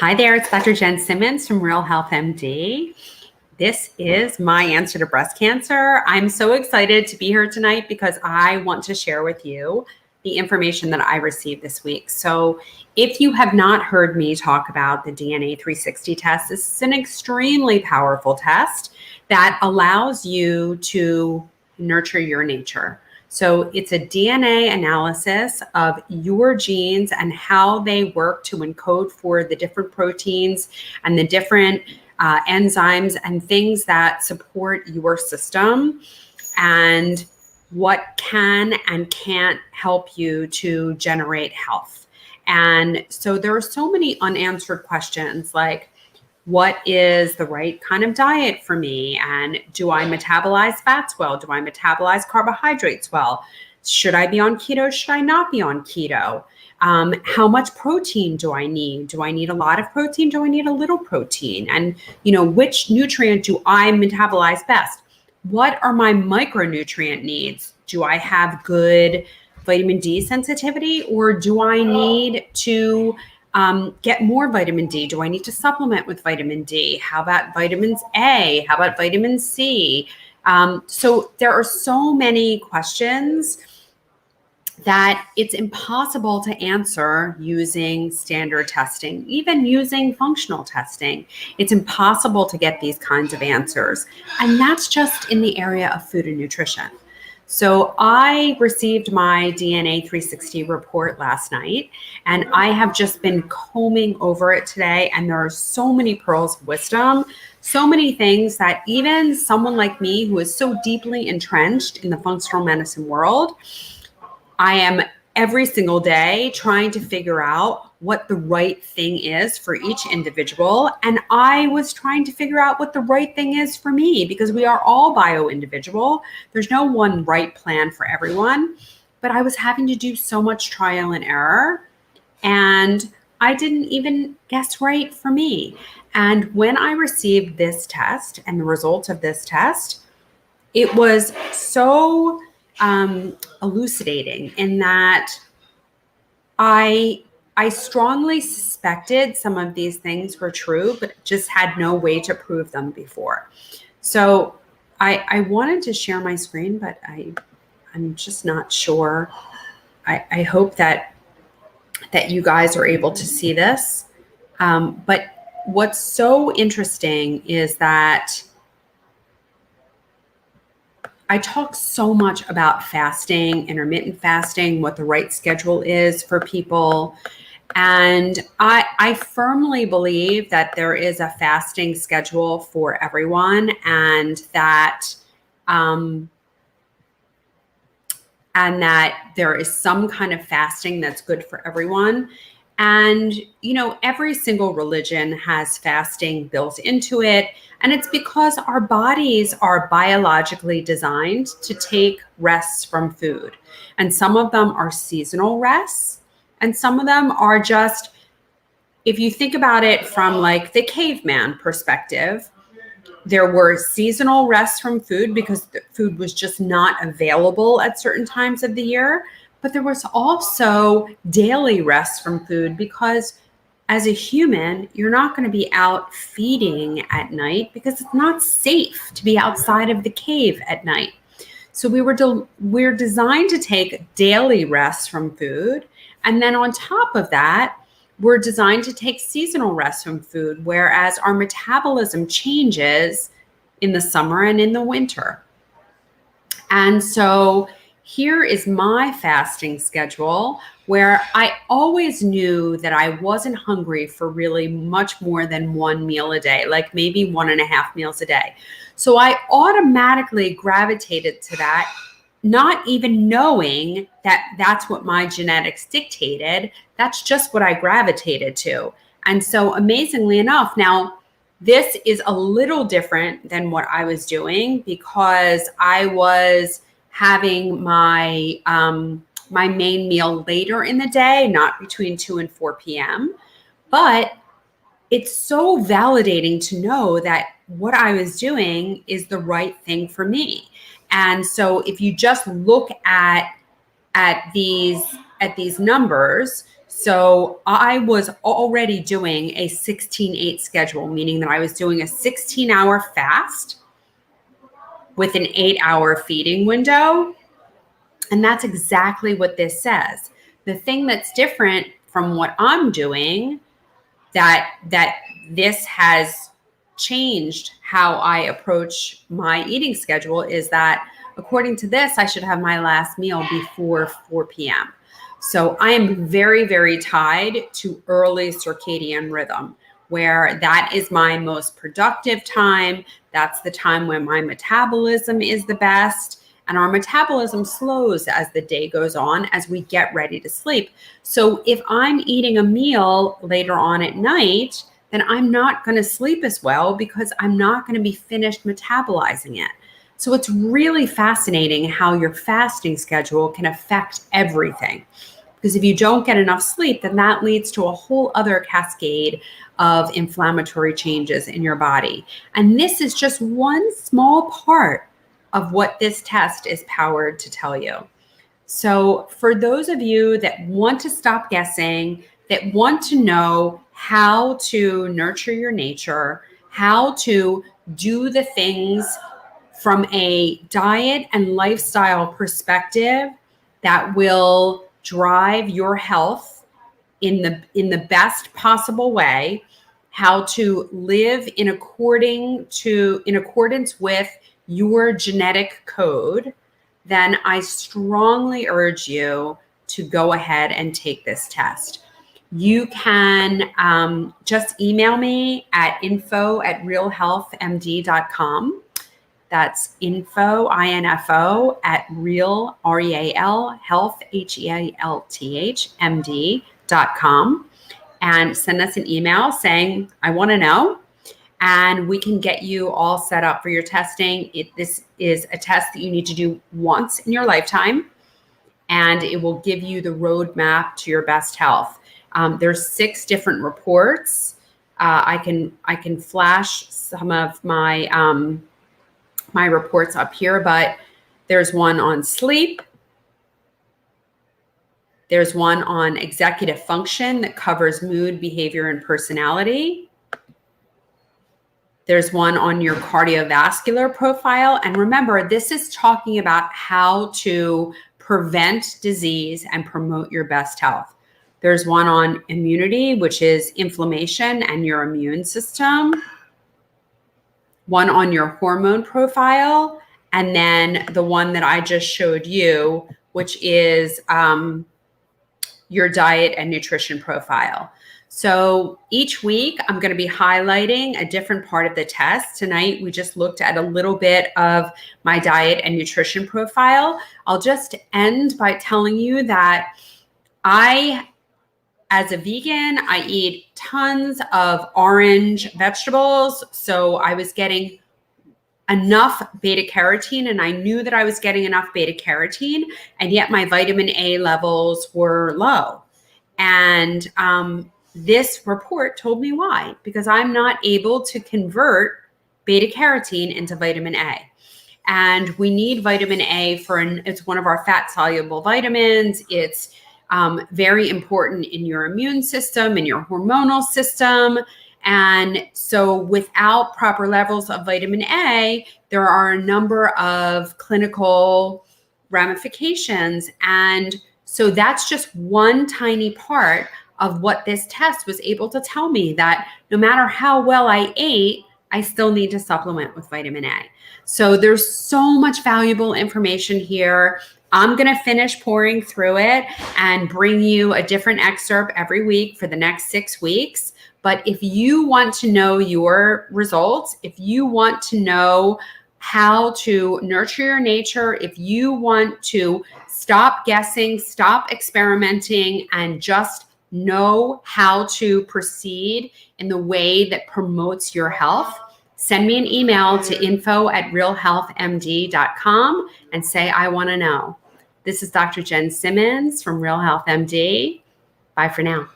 Hi there, it's Dr. Jen Simmons from Real Health MD. This is my answer to breast cancer. I'm so excited to be here tonight because I want to share with you the information that I received this week. So if you have not heard me talk about the DNA 360 test, this is an extremely powerful test that allows you to nurture your nature. So it's a DNA analysis of your genes and how they work to encode for the different proteins and the different enzymes and things that support your system, and what can and can't help you to generate health. And so there are so many unanswered questions like, what is the right kind of diet for me? And do I metabolize fats well? Do I metabolize carbohydrates well? Should I be on keto? Should I not be on keto? How much protein do I need? Do I need a lot of protein? Do I need a little protein? And, which nutrient do I metabolize best? What are my micronutrient needs? Do I have good vitamin D sensitivity, or do I need to get more vitamin D? Do I need to supplement with vitamin D? How about vitamins A? How about vitamin C? So there are so many questions that it's impossible to answer using standard testing, even using functional testing. It's impossible to get these kinds of answers. And that's just in the area of food and nutrition. So I received my DNA 360 report last night, and I have just been combing over it today. And there are so many pearls of wisdom, so many things that even someone like me who is so deeply entrenched in the functional medicine world, I am every single day trying to figure out what the right thing is for each individual. And I was trying to figure out what the right thing is for me, because we are all bio-individual. There's no one right plan for everyone. But I was having to do so much trial and error, and I didn't even guess right for me. And when I received this test and the results of this test, it was so elucidating in that I strongly suspected some of these things were true, but just had no way to prove them before. So I wanted to share my screen, but I'm just not sure. I hope that you guys are able to see this. But what's so interesting is that I talk so much about fasting, intermittent fasting, what the right schedule is for people. And I firmly believe that there is a fasting schedule for everyone, and that there is some kind of fasting that's good for everyone. And, every single religion has fasting built into it. And it's because our bodies are biologically designed to take rests from food. And some of them are seasonal rests, and some of them are just, if you think about it from like the caveman perspective, there were seasonal rests from food because the food was just not available at certain times of the year. But there was also daily rests from food because as a human, you're not going to be out feeding at night because it's not safe to be outside of the cave at night. So we're designed to take daily rests from food. And then on top of that, we're designed to take seasonal rests from food, whereas our metabolism changes in the summer and in the winter. And so here is my fasting schedule, where I always knew that I wasn't hungry for really much more than one meal a day, like maybe 1.5 meals a day. So I automatically gravitated to that, not even knowing that that's what my genetics dictated. That's just what I gravitated to. And so amazingly enough, now this is a little different than what I was doing, because I was having my my main meal later in the day, not between 2 and 4 p.m. But it's so validating to know that what I was doing is the right thing for me. And so if you just look at these at these numbers. So I was already doing a 16-8 schedule, meaning that I was doing a 16-hour fast with an 8-hour feeding window. And that's exactly what this says. The thing that's different from what I'm doing that this has changed how I approach my eating schedule is that according to this, I should have my last meal before 4 p.m. So I am very, very tied to early circadian rhythm, where that is my most productive time. That's the time when my metabolism is the best. And our metabolism slows as the day goes on, as we get ready to sleep. So if I'm eating a meal later on at night, then I'm not going to sleep as well because I'm not going to be finished metabolizing it. So it's really fascinating how your fasting schedule can affect everything. Because if you don't get enough sleep, then that leads to a whole other cascade of inflammatory changes in your body. And this is just one small part of what this test is powered to tell you. So for those of you that want to stop guessing, that want to know how to nurture your nature, how to do the things from a diet and lifestyle perspective that will drive your health in the best possible way, how to live in accordance with your genetic code, then I strongly urge you to go ahead and take this test. You can just email me at info@realhealthmd.com. That's info at real, REAL, health, HEALTH, MD.com. And send us an email saying, I want to know. And we can get you all set up for your testing. This is a test that you need to do once in your lifetime, and it will give you the roadmap to your best health. There's 6 different reports. I can flash some of my my reports up here, but there's one on sleep. There's one on executive function that covers mood, behavior, and personality. There's one on your cardiovascular profile. And remember, this is talking about how to prevent disease and promote your best health. There's one on immunity, which is inflammation and your immune system. One on your hormone profile. And then the one that I just showed you, which is your diet and nutrition profile. So each week, I'm going to be highlighting a different part of the test. Tonight, we just looked at a little bit of my diet and nutrition profile. I'll just end by telling you that as a vegan, I eat tons of orange vegetables. So I was getting enough beta carotene, and I knew that I was getting enough beta carotene, and yet my vitamin A levels were low. And this report told me why, because I'm not able to convert beta carotene into vitamin A. And we need vitamin A it's one of our fat soluble vitamins. It's very important in your immune system, in your hormonal system. And so without proper levels of vitamin A, there are a number of clinical ramifications. And so that's just one tiny part of what this test was able to tell me, that no matter how well I ate, I still need to supplement with vitamin A. So there's so much valuable information here. I'm going to finish pouring through it and bring you a different excerpt every week for the next 6 weeks. But if you want to know your results, if you want to know how to nurture your nature, if you want to stop guessing, stop experimenting, and just know how to proceed in the way that promotes your health, send me an email to info@realhealthmd.com and say, I want to know. This is Dr. Jen Simmons from Real Health MD. Bye for now.